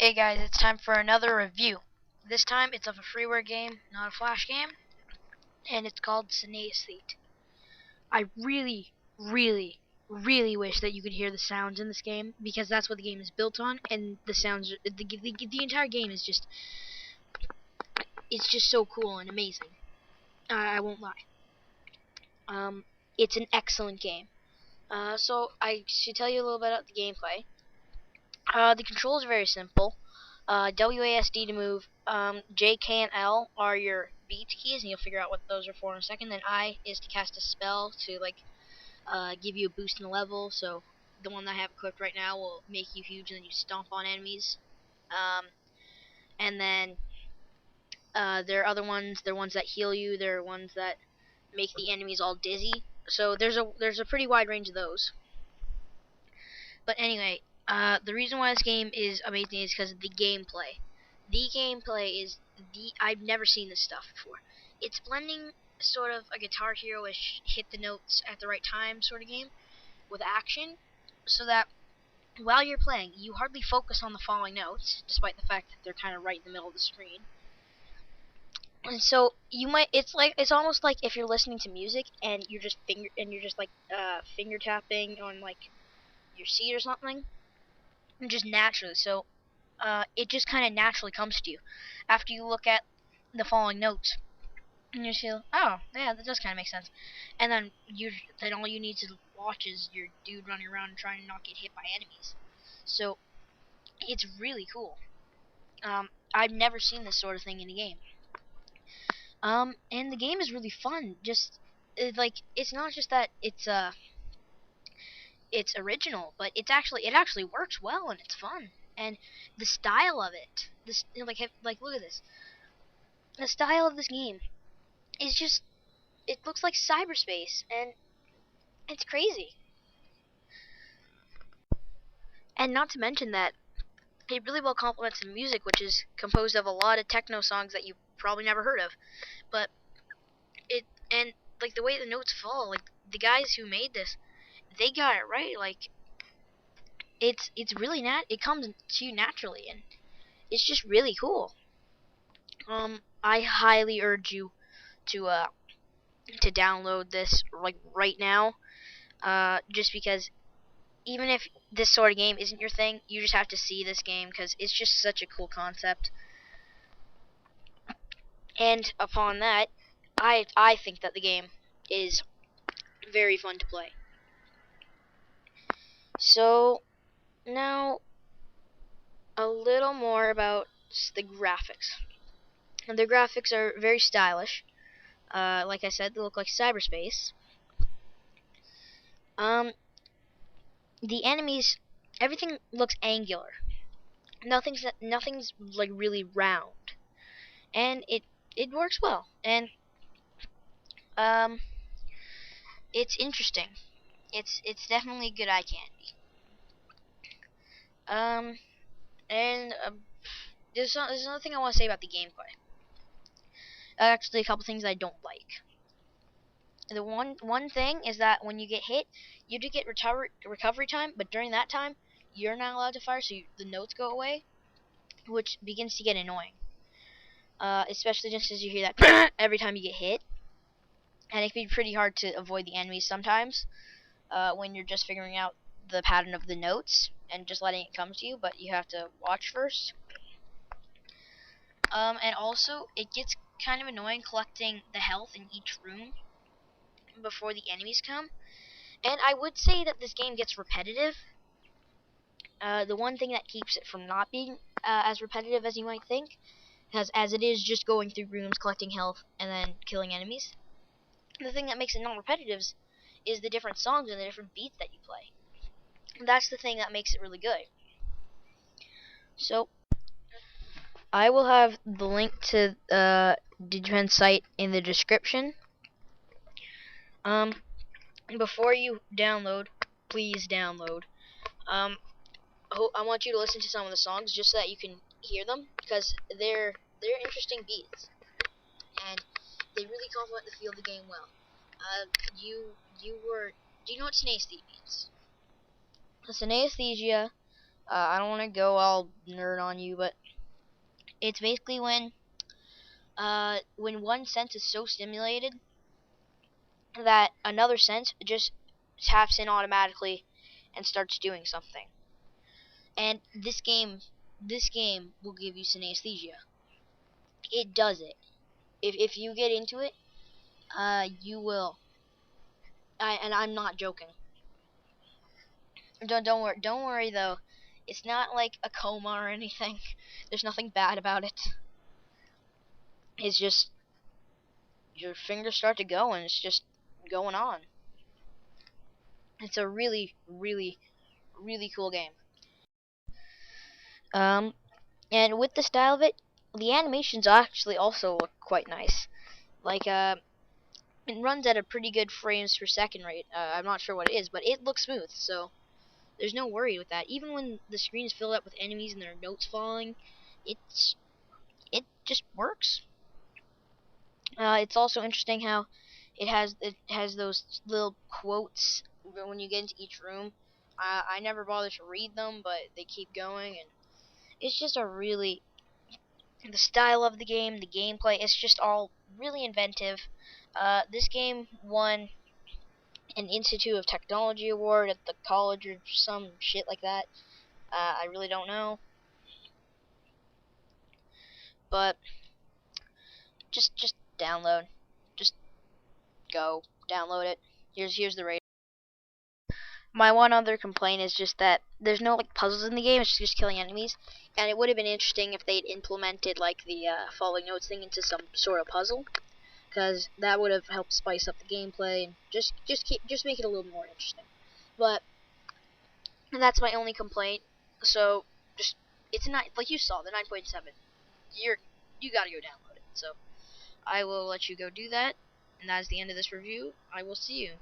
Hey guys, it's time for another review. This time it's of a freeware game, not a flash game, and it's called Synaesthete. I really wish that you could hear the sounds in this game, because that's what the game is built on, and the sounds, the entire game is just, it's just so cool and amazing. I won't lie. It's an excellent game. So I should tell you a little bit about the gameplay. The controls are very simple. WASD to move, J, K, and L are your beat keys, and you'll figure out what those are for in a second. Then I is to cast a spell to give you a boost in the level. So the one that I have equipped right now will make you huge, and then you stomp on enemies. And then there are other ones. There are ones that heal you. There are ones that make the enemies all dizzy. So there's a pretty wide range of those. But anyway, the reason why this game is amazing is because of the gameplay. The gameplay is I've never seen this stuff before. It's blending sort of a Guitar Hero-ish hit the notes at the right time sort of game with action, so that while you're playing, you hardly focus on the falling notes, despite the fact that they're kind of right in the middle of the screen. And so it's almost like if you're listening to music and you're just finger tapping on your seat or something, just naturally. So it just kind of naturally comes to you after you look at the following notes, and you feel, oh yeah, that does kind of make sense. And then all you need to watch is your dude running around and trying to not get hit by enemies. So it's really cool. I've never seen this sort of thing in a game. And the game is really fun. It's not just that it's original, but it actually works well and it's fun. And the style of it, look at this. The style of this game is just, it looks like cyberspace, and it's crazy. And not to mention that it really well complements the music, which is composed of a lot of techno songs that you probably never heard of. But the way the notes fall, the guys who made this, they got it right. It's really it comes to you naturally, and it's just really cool. I highly urge you to download this right now. Just because even if this sort of game isn't your thing, you just have to see this game because it's just such a cool concept. And upon that, I think that the game is very fun to play. So now a little more about the graphics. And the graphics are very stylish. Like I said, they look like cyberspace. The enemies, everything looks angular. Nothing's really round, and it works well. And it's interesting. It's definitely good eye candy. And there's another thing I want to say about the gameplay. Actually, a couple things I don't like. The one thing is that when you get hit, you do get recovery time, but during that time, you're not allowed to fire, so the notes go away, which begins to get annoying. Especially just as you hear that every time you get hit, and it can be pretty hard to avoid the enemies sometimes when you're just figuring out the pattern of the notes and just letting it come to you, but you have to watch first. And also, it gets kind of annoying collecting the health in each room before the enemies come. And I would say that this game gets repetitive. The one thing that keeps it from not being as repetitive as you might think, as it is just going through rooms, collecting health, and then killing enemies. The thing that makes it non-repetitive is the different songs and the different beats that you play. That's the thing that makes it really good. So I will have the link to Digipen's site in the description. Before you download, please download. I want you to listen to some of the songs just so that you can hear them, because they're interesting beats, and they really complement the feel of the game well. Do you know what synesthete means? Synesthesia I don't want to go all nerd on you, but it's basically when one sense is so stimulated that another sense just taps in automatically and starts doing something. And this game will give you synesthesia. It does it. If you get into it, you will. And I'm not joking. Don't worry though. It's not like a coma or anything. There's nothing bad about it. It's just your fingers start to go and it's just going on. It's a really, really, really cool game. Um, and with the style of it, the animations actually also look quite nice. Like, it runs at a pretty good frames per second rate. I'm not sure what it is, but it looks smooth, so there's no worry with that. Even when the screen is filled up with enemies and there are notes falling, it just works. It's also interesting how it has those little quotes when you get into each room. I never bother to read them, but they keep going, and it's just a really the style of the game, the gameplay. It's just all really inventive. This game won an Institute of Technology award at the college or some shit like that. I really don't know, but just download, just go download it. Here's the rating. My one other complaint is just that there's no like puzzles in the game. It's just killing enemies, and it would have been interesting if they'd implemented like the following notes thing into some sort of puzzle, because that would have helped spice up the gameplay and just make it a little more interesting. But that's my only complaint. So just it's not like you saw the 9.7. You gotta go download it. So I will let you go do that, and that is the end of this review. I will see you.